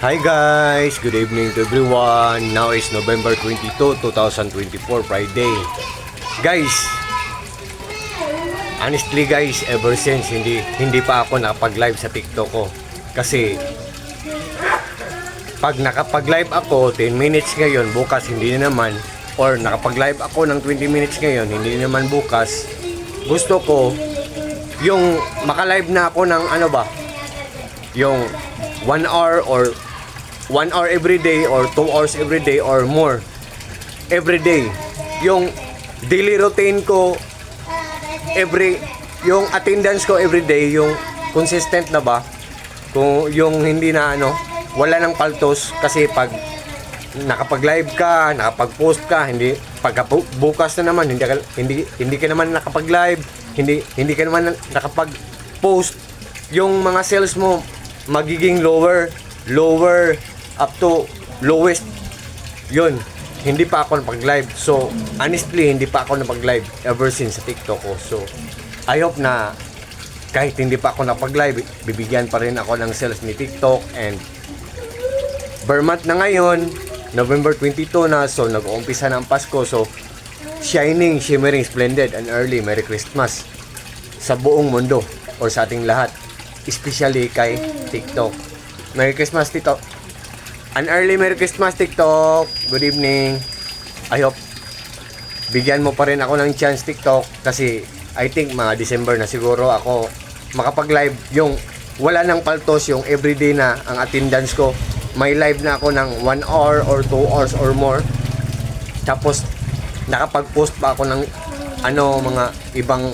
Hi guys, good evening to everyone. Now is November 22, 2024, Friday. Guys, honestly guys, ever since hindi pa ako nakapag-live sa TikTok ko. Kasi pag nakapag-live ako 10 minutes ngayon, bukas hindi na naman, or nakapag-live ako ng 20 minutes ngayon, hindi naman bukas. Gusto ko yung maka-live na ako ng yung 1 hour or 1 hour every day or 2 hours every day or more every day. Yung daily routine ko yung attendance ko every day, yung consistent na ba? Kung yung hindi na wala nang paltos, kasi pag nakapag-live ka, nakapag-post ka, pagka bukas na naman hindi ka naman nakapag-live, hindi ka naman nakapag-post, yung mga sales mo magiging lower up to lowest. Yun, hindi pa ako napag-live. So honestly, hindi pa ako napag-live ever since sa TikTok ko. So I hope na kahit hindi pa ako napag-live, bibigyan pa rin ako ng sales ni TikTok. And Vermont na ngayon, November 22 na, so nag-uumpisa na ang Pasko. So shining, shimmering, splendid and early Merry Christmas sa buong mundo or sa ating lahat, especially kay TikTok. Merry Christmas, TikTok. An early Merry Christmas, TikTok. Good evening. I hope bigyan mo pa rin ako ng chance, TikTok, kasi I think mga December na siguro ako makapag-live, yung wala nang paltos, yung everyday na ang attendance ko. May live na ako ng 1 hour or 2 hours or more. Tapos nakapag-post pa ako ng mga ibang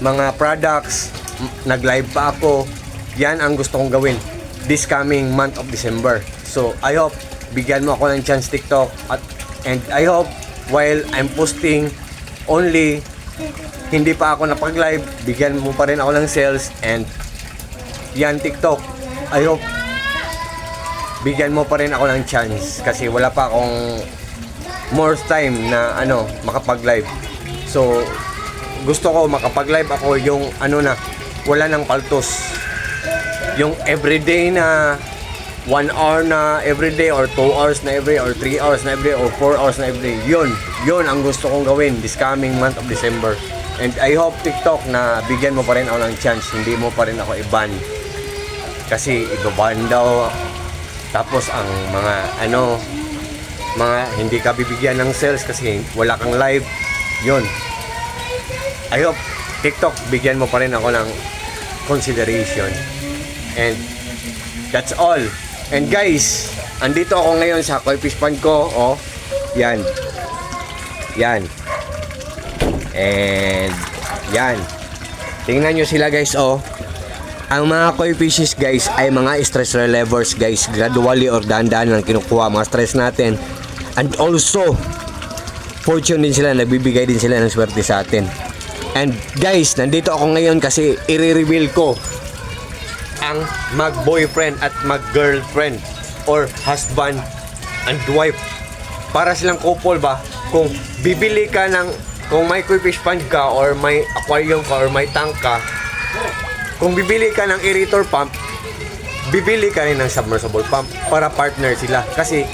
mga products. Nag-live pa ako. Yan ang gusto kong gawin this coming month of December. So I hope bigyan mo ako ng chance, TikTok, and I hope while I'm posting only, hindi pa ako napag-live, bigyan mo pa rin ako ng sales. And yan, TikTok, I hope bigyan mo pa rin ako ng chance, kasi wala pa akong more time na makapag-live. So gusto ko makapag-live ako yung wala nang paltos, yung everyday na 1 hour na everyday or 2 hours na everyday or 3 hours na everyday or 4 hours na everyday. Yun ang gusto kong gawin this coming month of December. And I hope, TikTok, na bigyan mo pa rin ako ng chance, hindi mo pa rin ako i-ban, kasi i-ban daw. Tapos ang mga hindi ka bibigyan ng sales kasi wala kang live. Yun, I hope, TikTok, bigyan mo pa rin ako ng consideration. And that's all. And guys, andito ako ngayon sa koi fish pond ko. Oh, yan. And yan. Tingnan nyo sila, guys. Oh, ang mga koi fishes, guys, ay mga stress relievers, guys. Gradually or dahan-dahan lang kinukuha mga stress natin. And also, fortune din sila, nabibigay din sila ng swerte sa atin. And guys, nandito ako ngayon kasi i-reveal ko ang mag-boyfriend at mag-girlfriend or husband and wife. Para silang couple ba? Kung bibili ka kung may koi fish pond ka or may aquarium ka or may tank ka, kung bibili ka ng aerator pump, bibili ka rin ng submersible pump para partner sila. Kasi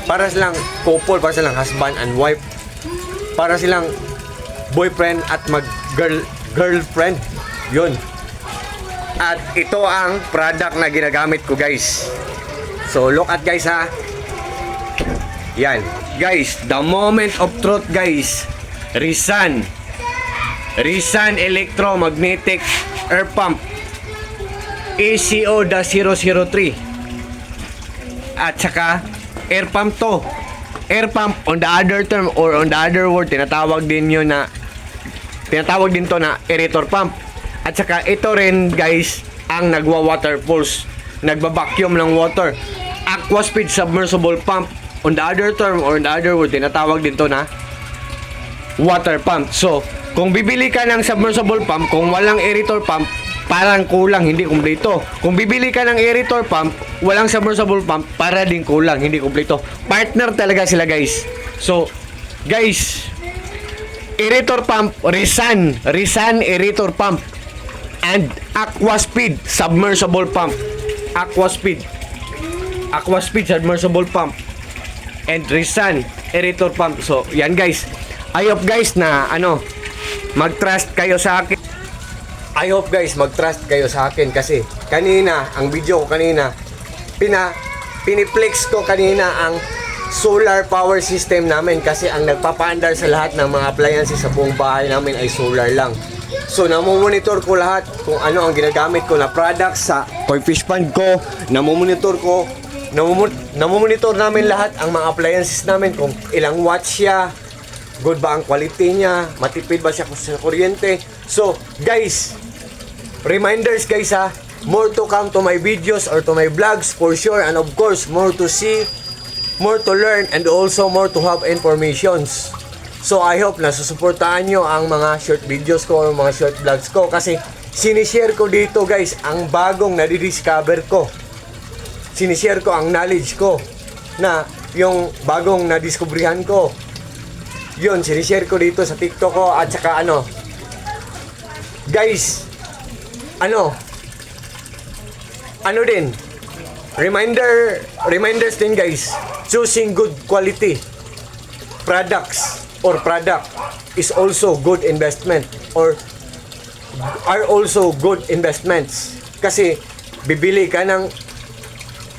para silang couple, para silang husband and wife, para silang boyfriend at girlfriend. Yun. At ito ang product na ginagamit ko, guys. So look at, guys, ha. Yan. Guys, the moment of truth, guys. Rizan Electromagnetic Air Pump ACO-003. At saka air pump to. Air pump, on the other term or on the other word, tinatawag din to na aerator pump. At saka ito rin, guys, ang nagwa-water pulse, nagba-vacuum ng water. Aquaspeed submersible pump, on the other term or on the other word, tinatawag din to na water pump. So kung bibili ka ng submersible pump, kung walang aerator pump, parang kulang, hindi kumpleto. Kung bibili ka ng aerator pump, walang submersible pump, para din kulang, hindi kumpleto. Partner talaga sila, guys. So guys, aerator pump, Rizan aerator pump and Aquaspeed submersible pump. Aquaspeed Aquaspeed submersible pump, and Rizan aerator pump. So, yan guys. I hope guys na mag-trust kayo sa akin. I hope guys mag-trust kayo sa akin kasi kanina, ang video ko kanina, piniplex ko kanina ang solar power system namin kasi ang nagpapaandar sa lahat ng mga appliances sa buong bahay namin ay solar lang. So, namomonitor ko lahat kung ano ang ginagamit ko na products sa koi fish pond ko. Namomonitor namin lahat ang mga appliances namin kung ilang watts siya, good ba ang quality niya, matipid ba siya sa kuryente. So, guys, reminders guys ha, more to come to my videos or to my vlogs for sure, and of course, more to see, more to learn, and also more to have informations. So, I hope na susuportahan nyo ang mga short videos ko or mga short vlogs ko kasi sinishare ko dito guys ang bagong nadidiscover ko. Sinishare ko ang knowledge ko na yung bagong nadiskubrihan ko. Yun, sinishare ko dito sa TikTok ko at saka guys, din, reminders din guys, choosing good quality products or product is also good investment or are also good investments kasi bibili ka ng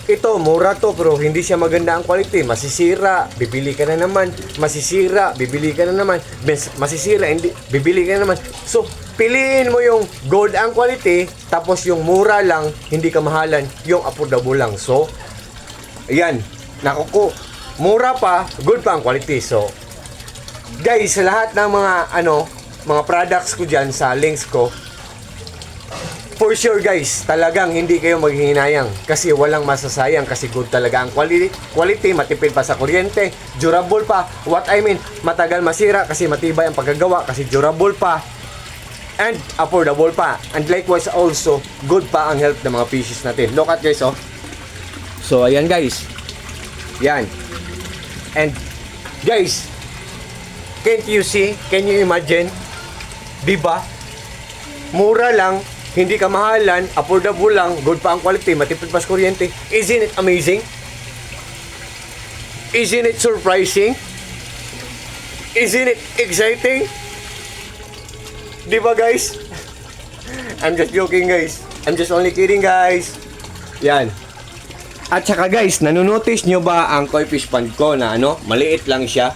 ito, mura to pero hindi siya maganda ang quality, masisira, bibili ka na naman, masisira, bibili ka na naman, masisira, hindi, bibili ka na naman. So, piliin mo yung good ang quality, tapos yung mura lang, hindi ka mahalan, yung affordable lang. So, ayan, mura pa, good pa ang quality. So, guys, sa lahat ng mga products ko dyan sa links ko, for sure guys, talagang hindi kayo maghihinayang kasi walang masasayang kasi good talaga ang quality, matipid pa sa kuryente, durable pa, what I mean, matagal masira kasi matibay ang pagkagawa kasi durable pa, and affordable pa, and likewise also, good pa ang health ng mga fishes natin. Look at guys, oh. So, ayan guys. Yan. And, guys, can't you see? Can you imagine? Diba? Mura lang, hindi ka mahalan, affordable lang, good pa ang quality, matipid pa sa kuryente. Isn't it amazing? Isn't it surprising? Isn't it exciting? Di ba guys? I'm just joking guys. I'm just only kidding guys. Yan. At saka guys, nanonotice nyo ba ang koi fish pond ko na maliit lang siya?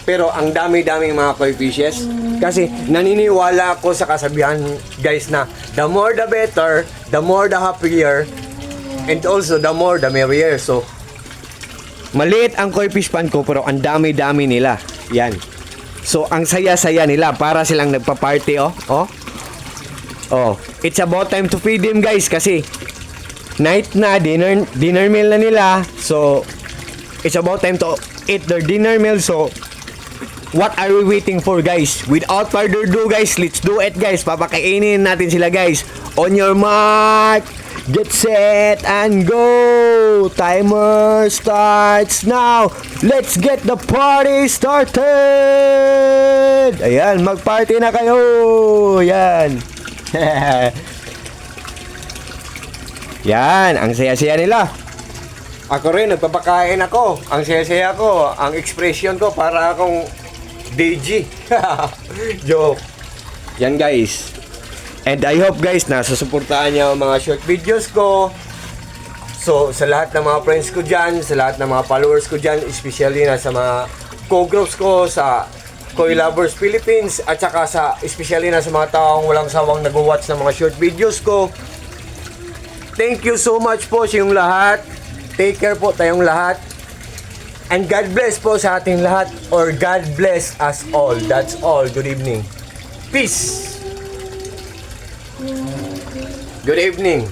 Pero ang dami-daming mga koi fishes. Kasi naniniwala ako sa kasabihan guys na the more the better, the more the happier, and also the more the merrier. So, maliit ang koi fish pond ko pero ang dami-dami nila. Yan. So, ang saya-saya nila para silang nagpa-party, oh. It's about time to feed them guys kasi night na, dinner meal na nila. So, it's about time to eat their dinner meal. So, what are we waiting for guys? Without further ado guys, let's do it guys. Papakainin natin sila guys. On your mark, get set and go. Timer starts now. Let's get the party started. Ayan, mag-party na kayo. Ayan. Yan, ang saya-saya nila. Ako rin, nagpapakain ako. Ang saya-saya ko, ang expression ko para akong DG. Joke. Yan guys. And I hope guys na susuportahan niyo ang mga short videos ko. So sa lahat ng mga friends ko dyan, sa lahat ng mga followers ko dyan, especially na sa mga co-groups ko sa Koi Lovers Philippines, at saka especially na sa mga taong walang sawang nag-watch ng mga short videos ko. Thank you so much po sa inyong lahat. Take care po tayong lahat. And God bless po sa ating lahat, or God bless us all. That's all. Good evening. Peace. Good evening.